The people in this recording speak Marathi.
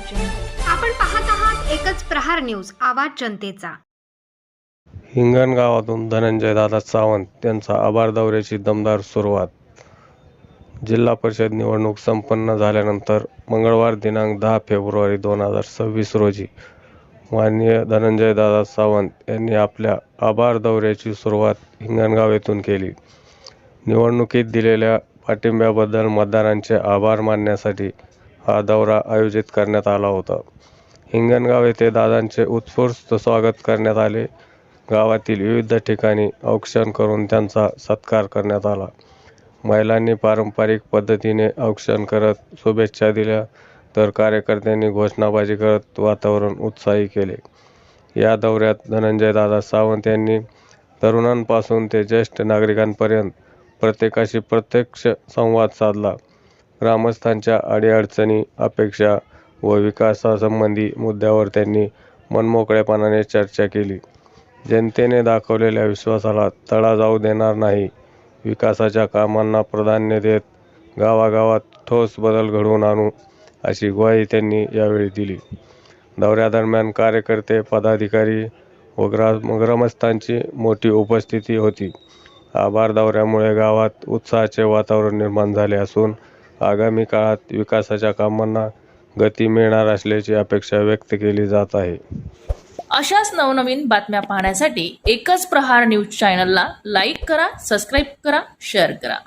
आपण पाहत आहात एकच प्रहार न्यूज, आवाज जनतेचा। हिंगणगावातून धनंजयदादा सावंत यांचा आभार दौऱ्याची दमदार सुरुवात। जिल्हा परिषद निवडणूक संपन्न झाल्यानंतर मंगळवार दिनांक 10 फेब्रुवारी 2026 रोजी माननीय धनंजयदादा सावंत यांनी आपल्या आभार दौऱ्याची सुरुवात हिंगणगाव येथून केली। निवडणुकीत दिलेल्या पाठिंब्याबद्दल मतदारांचे आभार मानण्यासाठी हा दौरा आयोजित करण्यात आला होता। हिंगणगाव येथे दादांचे उत्स्फूर्त स्वागत करण्यात आले। गावातील विविध ठिकाणी औक्षण करून त्यांचा सत्कार करण्यात आला। महिलांनी पारंपरिक पद्धतीने औक्षण करत शुभेच्छा दिल्या, तर कार्यकर्त्यांनी घोषणाबाजी करत वातावरण उत्साही केले। या दौऱ्यात धनंजयदादा सावंत यांनी तरुणांपासून ते ज्येष्ठ नागरिकांपर्यंत प्रत्येकाशी प्रत्यक्ष संवाद साधला। ग्रामस्थांच्या अडीअडचणी, अपेक्षा व विकासासंबंधी मुद्द्यावर त्यांनी मनमोकळेपणाने चर्चा केली। जनतेने दाखवलेल्या विश्वासाला तडा जाऊ देणार नाही, विकासाच्या कामांना प्राधान्य देत गावागावात ठोस बदल घडवून आणू, अशी ग्वाही त्यांनी यावेळी दिली। दौऱ्यादरम्यान कार्यकर्ते, पदाधिकारी व ग्रामस्थांची मोठी उपस्थिती होती। आभार दौऱ्यामुळे गावात उत्साहाचे वातावरण निर्माण झाले असून आगामी काळात विकासाच्या कामांना गती मिळणार असल्याची अपेक्षा व्यक्त केली जात आहे। अशाच नवनवीन बातम्या पाहण्यासाठी एकच प्रहार न्यूज चॅनलला लाईक करा, सबस्क्राईब करा, शेअर करा।